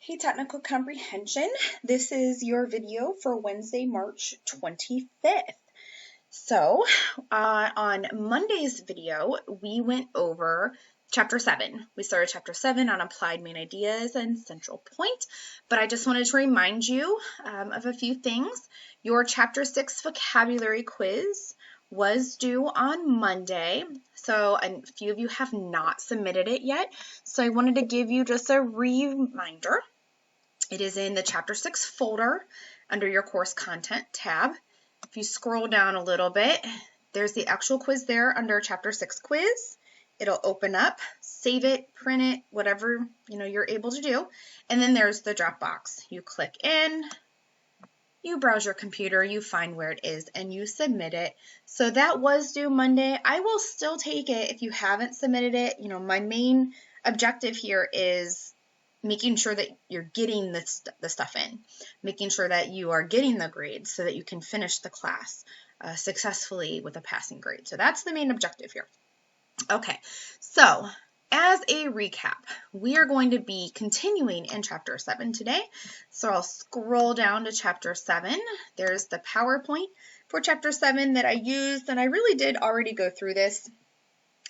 Hey, Technical Comprehension. This is your video for Wednesday, March 25th. So, on Monday's video, we went over Chapter 7. We started Chapter 7 on Applied Main Ideas and Central Point, but I just wanted to remind you of a few things. Your Chapter 6 vocabulary quiz was due on Monday, so a few of you have not submitted it yet, so I wanted to give you just a reminder. It is in the Chapter 6 folder under your Course Content tab. If you scroll down a little bit, there's the actual quiz there under Chapter 6 quiz. It'll open up, save it, print it, whatever you're able to do. And then there's the drop box. You click in, you browse your computer, you find where it is, and you submit it. So that was due Monday. I will still take it if you haven't submitted it. My main objective here is making sure that you're getting the stuff in, making sure that you are getting the grades so that you can finish the class successfully with a passing grade. So that's the main objective here. Okay, so as a recap, we are going to be continuing in Chapter 7 today. So I'll scroll down to Chapter 7. There's the PowerPoint for Chapter 7 that I used, and I really did already go through this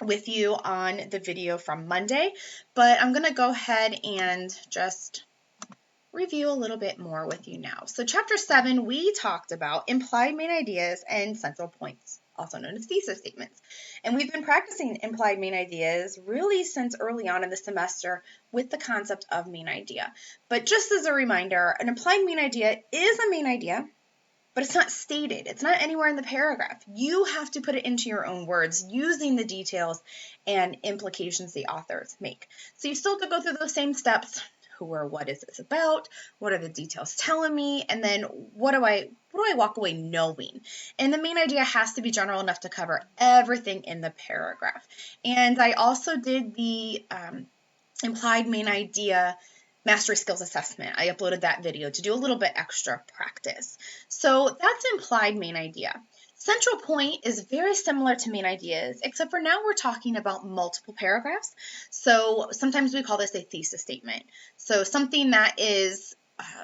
with you on the video from Monday, but I'm going to go ahead and just review a little bit more with you now. So Chapter 7, we talked about implied main ideas and central points, also known as thesis statements. And we've been practicing implied main ideas really since early on in the semester with the concept of main idea. But just as a reminder, an implied main idea is a main idea, but it's not stated. It's not anywhere in the paragraph. You have to put it into your own words using the details and implications the authors make. So you still have to go through those same steps. Who or what is this about? What are the details telling me? And then what do I walk away knowing? And the main idea has to be general enough to cover everything in the paragraph. And I also did the implied main idea Mastery Skills Assessment. I uploaded that video to do a little bit extra practice. So that's implied main idea. Central point is very similar to main ideas, except for now we're talking about multiple paragraphs. So sometimes we call this a thesis statement. So something that is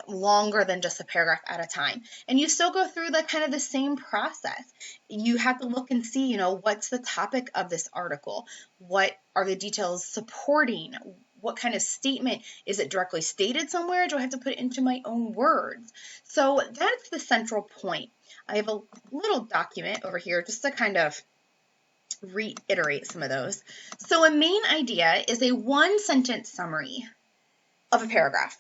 longer than just a paragraph at a time. And you still go through the same process. You have to look and see, what's the topic of this article? What are the details supporting? What kind of statement? Is it directly stated somewhere? Do I have to put it into my own words? So that's the central point. I have a little document over here just to kind of reiterate some of those. So a main idea is a one-sentence summary of a paragraph.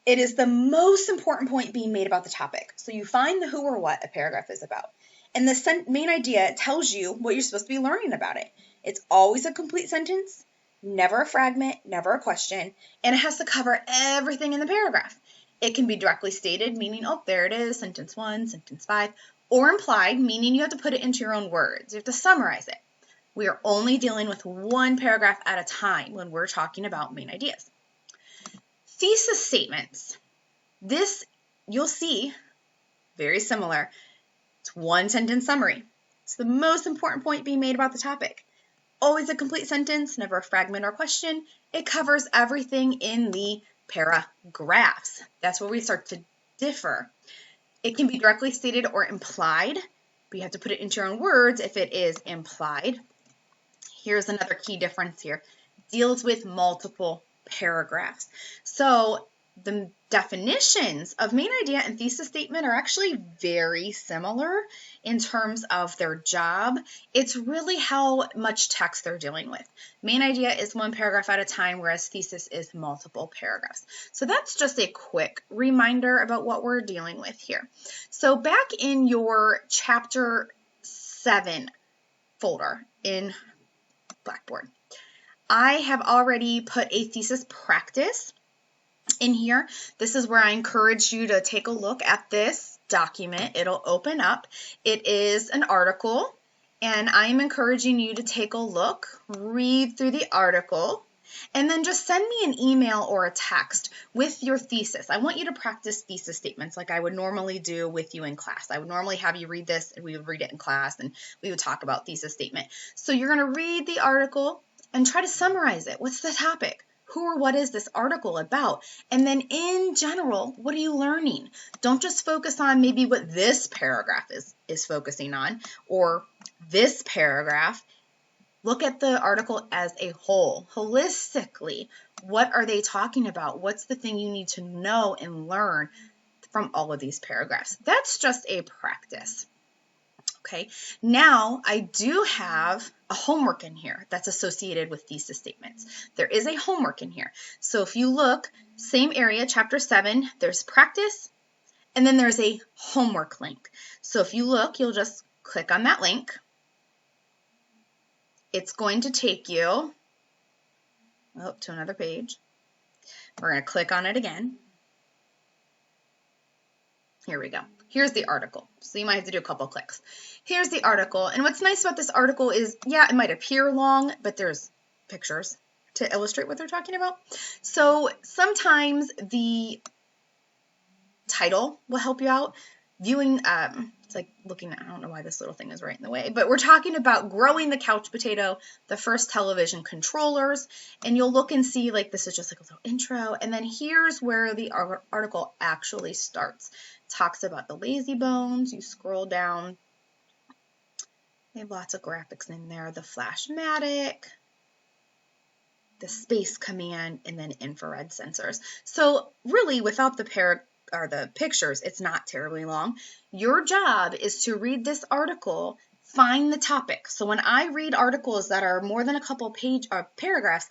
It is the most important point being made about the topic. So you find the who or what a paragraph is about. And the main idea tells you what you're supposed to be learning about it. It's always a complete sentence, never a fragment, never a question, and it has to cover everything in the paragraph. It can be directly stated, meaning, oh, there it is, sentence 1, sentence 5, or implied, meaning you have to put it into your own words. You have to summarize it. We are only dealing with one paragraph at a time when we're talking about main ideas. Thesis statements. This, you'll see, very similar. It's one sentence summary. It's the most important point being made about the topic. Always a complete sentence, never a fragment or question. It covers everything in the paragraphs. That's where we start to differ. It can be directly stated or implied, but you have to put it into your own words if it is implied. Here's another key difference here. Deals with multiple paragraphs. So the definitions of main idea and thesis statement are actually very similar in terms of their job. It's really how much text they're dealing with. Main idea is one paragraph at a time, whereas thesis is multiple paragraphs. So that's just a quick reminder about what we're dealing with here. So back in your Chapter 7 folder in Blackboard, I have already put a thesis practice in here. This is where I encourage you to take a look at this document. It'll open up. It is an article, and I am encouraging you to take a look, read through the article, and then just send me an email or a text with your thesis. I want you to practice thesis statements like I would normally do with you in class. I would normally have you read this, and we would read it in class, and we would talk about thesis statement. So you're going to read the article and try to summarize it. What's the topic? who or what is this article about? And then in general, what are you learning? Don't just focus on maybe what this paragraph is focusing on or this paragraph. Look at the article as a whole, holistically. What are they talking about? What's the thing you need to know and learn from all of these paragraphs? That's just a practice. Okay, now I do have a homework in here that's associated with thesis statements. There is a homework in here. So if you look, same area, chapter 7, there's practice, and then there's a homework link. So if you look, you'll just click on that link. It's going to take you to another page. We're going to click on it again. Here we go. Here's the article. So you might have to do a couple clicks. Here's the article. And what's nice about this article is, yeah, it might appear long, but there's pictures to illustrate what they're talking about. So sometimes the title will help you out. Viewing, it's like looking at, I don't know why this little thing is right in the way, but we're talking about growing the couch potato, the first television controllers, and you'll look and see like this is just like a little intro, and then here's where the article actually starts. It talks about the lazy bones. You scroll down, they have lots of graphics in there, the Flashmatic, the Space Command, and then infrared sensors. So really, without the pictures, it's not terribly long. Your job is to read this article, find the topic. So when I read articles that are more than a couple paragraphs,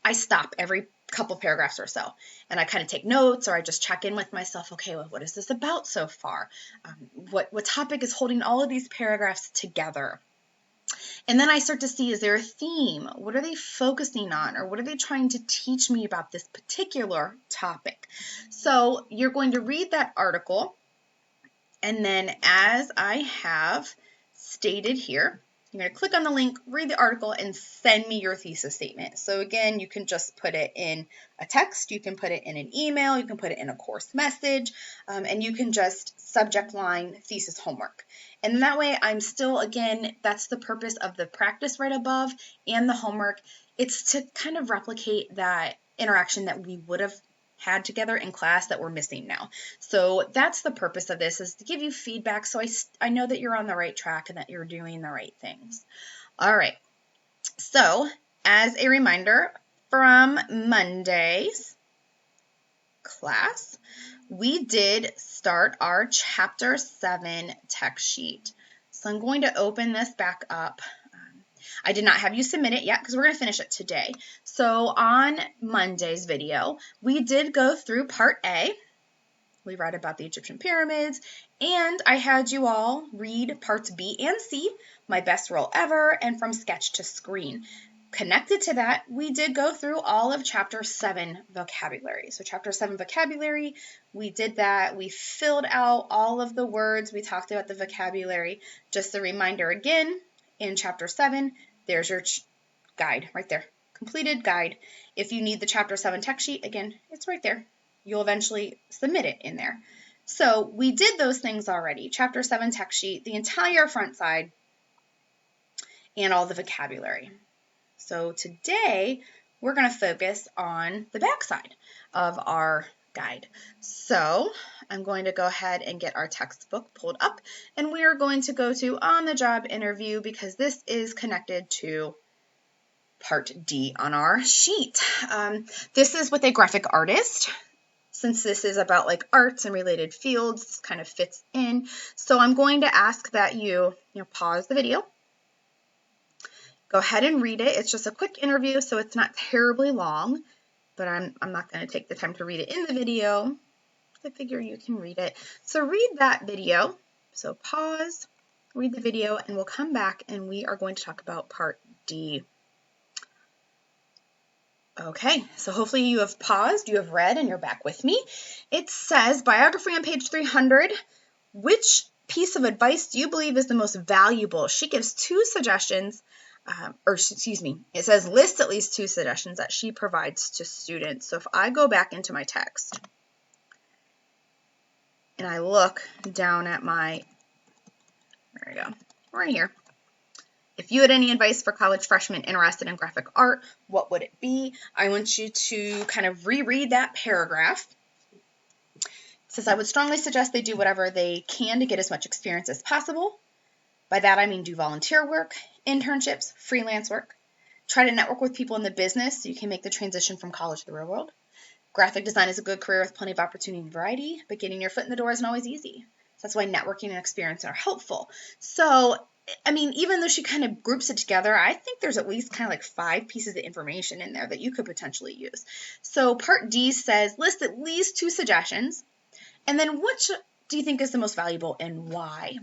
I stop every couple paragraphs or so, and I kind of take notes, or I just check in with myself. Okay, well, what is this about so far? What topic is holding all of these paragraphs together? And then I start to see, is there a theme? What are they focusing on? Or what are they trying to teach me about this particular topic? So you're going to read that article, and then as I have stated here, you're going to click on the link, read the article, and send me your thesis statement. So again, you can just put it in a text, you can put it in an email, you can put it in a course message, and you can just subject line thesis homework. And that way I'm still, again, that's the purpose of the practice right above and the homework. It's to kind of replicate that interaction that we would have had together in class that we're missing now. So that's the purpose of this, is to give you feedback so I know that you're on the right track and that you're doing the right things. All right. So as a reminder, from Monday's class, we did start our Chapter 7 text sheet. So I'm going to open this back up. I did not have you submit it yet because we're going to finish it today. So on Monday's video, we did go through Part A. We read about the Egyptian pyramids, and I had you all read Parts B and C, My Best Role Ever, and From Sketch to Screen. Connected to that, we did go through all of Chapter 7 vocabulary. So Chapter 7 vocabulary, we did that. We filled out all of the words. We talked about the vocabulary. Just a reminder again, in Chapter 7, there's your guide right there, completed guide. If you need the Chapter 7 text sheet, again, it's right there. You'll eventually submit it in there. So we did those things already. Chapter 7 text sheet, the entire front side, and all the vocabulary. So today, we're going to focus on the back side of our guide. So I'm going to go ahead and get our textbook pulled up, and we are going to go to on-the-job interview because this is connected to Part D on our sheet. This is with a graphic artist. Since this is about like arts and related fields, this kind of fits in. So I'm going to ask that you pause the video. Go ahead and read it. It's just a quick interview, so it's not terribly long, but I'm not going to take the time to read it in the video. I figure you can read it. So read that video. So pause, read the video, and we'll come back and we are going to talk about Part D. Okay, so hopefully you have paused, you have read, and you're back with me. It says, biography on page 300, which piece of advice do you believe is the most valuable? She gives two suggestions. It says list at least two suggestions that she provides to students. So if I go back into my text and I look down at there we go, right here, If you had any advice for college freshmen interested in graphic art, what would it be? I want you to kind of reread that paragraph. It says, I would strongly suggest they do whatever they can to get as much experience as possible. By that, I mean do volunteer work, internships, freelance work. Try to network with people in the business so you can make the transition from college to the real world. Graphic design is a good career with plenty of opportunity and variety, but getting your foot in the door isn't always easy. So that's why networking and experience are helpful. So, I mean, even though she kind of groups it together, I think there's at least kind of like 5 pieces of information in there that you could potentially use. So part D says, list at least 2 suggestions, and then which do you think is the most valuable and why?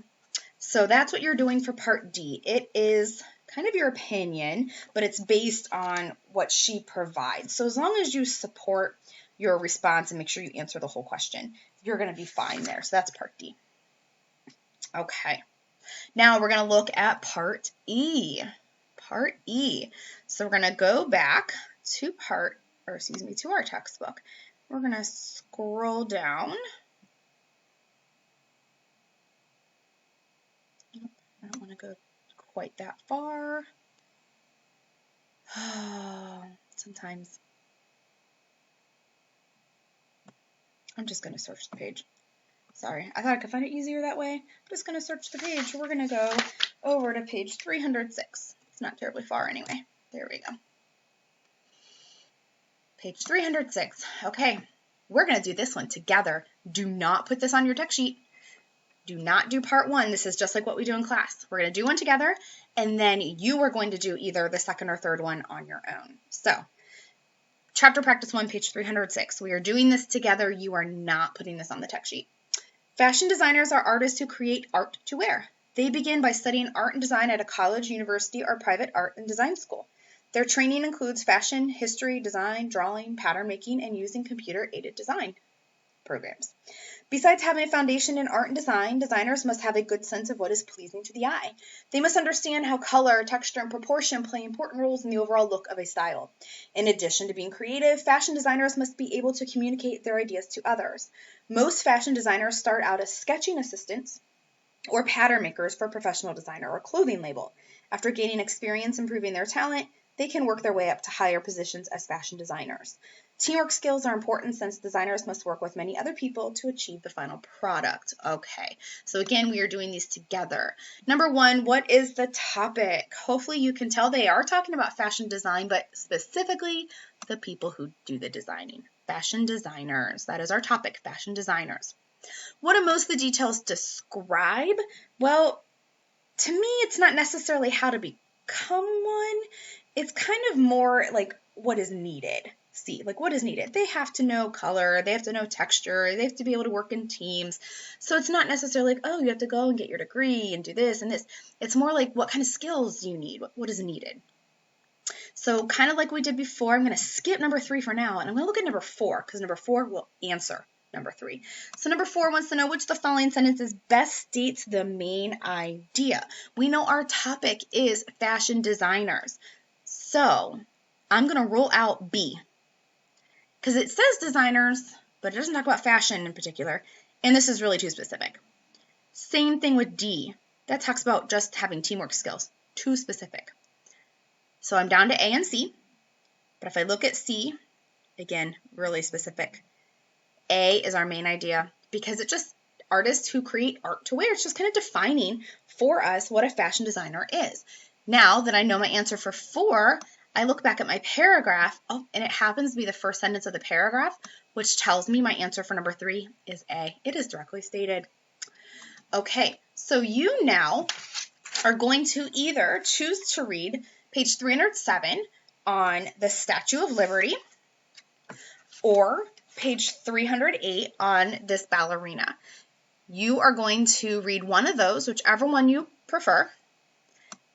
So that's what you're doing for part D. It is kind of your opinion, but it's based on what she provides. So as long as you support your response and make sure you answer the whole question, you're going to be fine there. So that's part D. Okay. Now we're going to look at part E. Part E. So we're going to go back to to our textbook. We're going to scroll down. I don't want to go quite that far. Sometimes I'm just going to search the page. Sorry, I thought I could find it easier that way. I'm just going to search the page. We're going to go over to page 306. It's not terribly far anyway. There we go. Page 306. Okay, we're going to do this one together. Do not put this on your text sheet. Do not do part 1. This is just like what we do in class. We're going to do one together, and then you are going to do either the second or third one on your own. So, chapter practice 1, page 306. We are doing this together. You are not putting this on the text sheet. Fashion designers are artists who create art to wear. They begin by studying art and design at a college, university, or private art and design school. Their training includes fashion, history, design, drawing, pattern making, and using computer-aided design programs. Besides having a foundation in art and design, designers must have a good sense of what is pleasing to the eye. They must understand how color, texture, and proportion play important roles in the overall look of a style. In addition to being creative, fashion designers must be able to communicate their ideas to others. Most fashion designers start out as sketching assistants or pattern makers for a professional designer or clothing label. After gaining experience and proving their talent, they can work their way up to higher positions as fashion designers. Teamwork skills are important since designers must work with many other people to achieve the final product. Okay, so again, we are doing these together. Number 1, what is the topic? Hopefully you can tell they are talking about fashion design, but specifically the people who do the designing. Fashion designers. That is our topic, fashion designers. What do most of the details describe? Well, to me, it's not necessarily how to become one. It's kind of more like what is needed. See, like what is needed. They have to know color, they have to know texture, they have to be able to work in teams. So it's not necessarily like, oh, you have to go and get your degree and do this and this. It's more like what kind of skills do you need? What is needed? So kind of like we did before, I'm going to skip number 3 for now, and I'm going to look at number 4 because number 4 will answer number 3. So number 4 wants to know which of the following sentences best states the main idea. We know our topic is fashion designers. So I'm going to rule out B because it says designers, but it doesn't talk about fashion in particular, and this is really too specific. Same thing with D. That talks about just having teamwork skills. Too specific. So I'm down to A and C, but if I look at C, again, really specific. A is our main idea because it's just artists who create art to wear. It's just kind of defining for us what a fashion designer is. Now that I know my answer for 4, I look back at my paragraph, and it happens to be the first sentence of the paragraph, which tells me my answer for number 3 is A. It is directly stated. Okay, so you now are going to either choose to read page 307 on the Statue of Liberty or page 308 on this ballerina. You are going to read one of those, whichever one you prefer.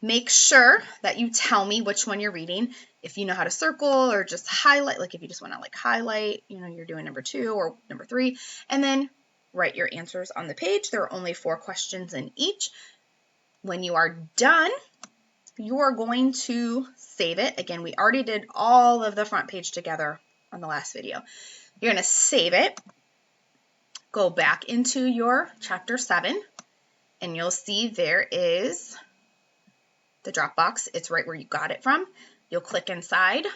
Make sure that you tell me which one you're reading. If you know how to circle or just highlight, like if you just want to like highlight, you're doing number 2 or number 3, and then write your answers on the page. There are only 4 questions in each. When you are done, you are going to save it. Again, we already did all of the front page together on the last video. You're going to save it, go back into your chapter 7, and you'll see there is the Dropbox. It's right where you got it from. You'll click inside.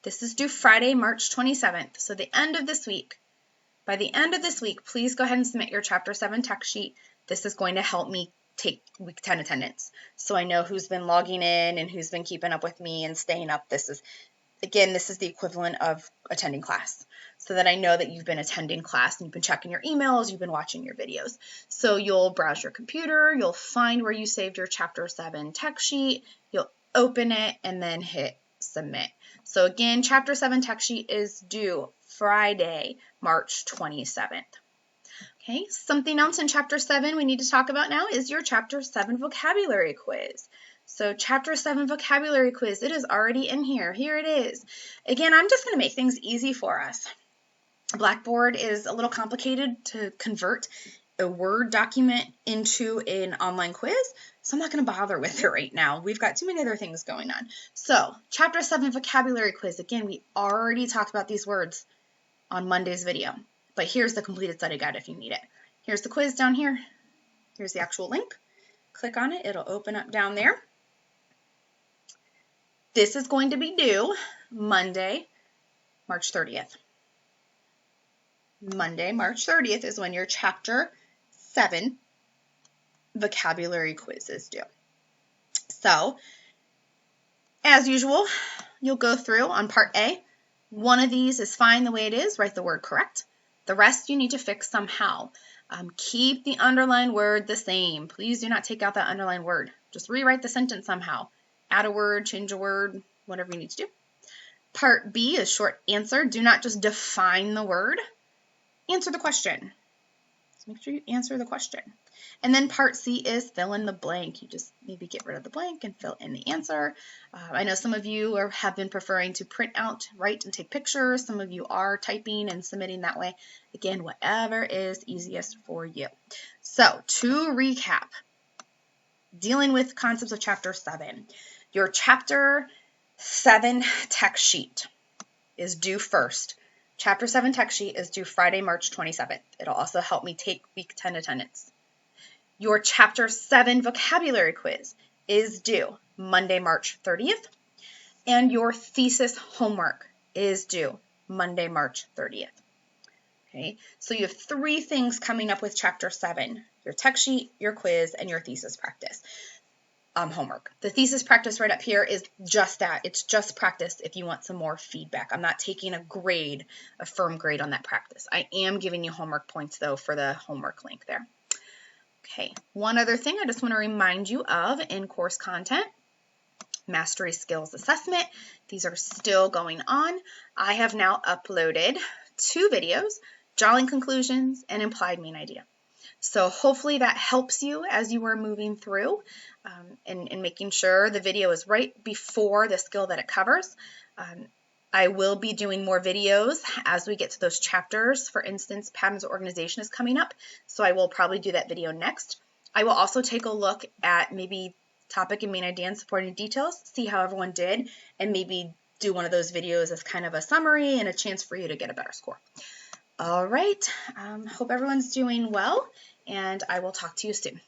This is due Friday, March 27th, so the end of this week. By the end of this week, please go ahead and submit your Chapter 7 text sheet. This is going to help me take week 10 attendance, so I know who's been logging in and who's been keeping up with me and staying up. This is the equivalent of attending class, so that I know that you've been attending class and you've been checking your emails, you've been watching your videos. So you'll browse your computer, you'll find where you saved your Chapter 7 text sheet, you'll open it, and then hit submit. So again, Chapter 7 text sheet is due Friday, March 27th. Okay, something else in Chapter 7 we need to talk about now is your Chapter 7 vocabulary quiz. So Chapter 7 vocabulary quiz, it is already in here. Here it is. Again, I'm just going to make things easy for us. Blackboard is a little complicated to convert a Word document into an online quiz, so I'm not going to bother with it right now. We've got too many other things going on. So Chapter 7 vocabulary quiz. Again, we already talked about these words on Monday's video, but here's the completed study guide if you need it. Here's the quiz down here. Here's the actual link. Click on it. It'll open up down there. This is going to be due Monday, March 30th. Monday, March 30th is when your Chapter 7 vocabulary quiz is due. So, as usual, you'll go through on Part A. One of these is fine the way it is. Write the word correct. The rest you need to fix somehow. Keep the underlined word the same. Please do not take out that underlined word. Just rewrite the sentence somehow. Add a word, change a word, whatever you need to do. Part B is short answer. Do not just define the word. Answer the question. So make sure you answer the question. And then Part C is fill in the blank. You just maybe get rid of the blank and fill in the answer. I know some of you have been preferring to print out, write, and take pictures. Some of you are typing and submitting that way. Again, whatever is easiest for you. So to recap, dealing with concepts of Chapter 7. Your Chapter 7 text sheet is due first. Chapter 7 text sheet is due Friday, March 27th. It'll also help me take week 10 attendance. Your Chapter 7 vocabulary quiz is due Monday, March 30th. And your thesis homework is due Monday, March 30th. Okay, so you have 3 things coming up with Chapter 7. Your text sheet, your quiz, and your thesis practice. Homework. The thesis practice right up here is just that. It's just practice if you want some more feedback. I'm not taking a firm grade on that practice. I am giving you homework points, though, for the homework link there. Okay, one other thing I just want to remind you of in course content, Mastery Skills Assessment. These are still going on. I have now uploaded 2 videos, Drawing Conclusions and Implied Mean Idea. So hopefully that helps you as you are moving through and making sure the video is right before the skill that it covers. I will be doing more videos as we get to those chapters. For instance, Patterns of Organization is coming up, so I will probably do that video next. I will also take a look at maybe topic and main idea and supporting details, see how everyone did, and maybe do one of those videos as kind of a summary and a chance for you to get a better score. All right, hope everyone's doing well, and I will talk to you soon.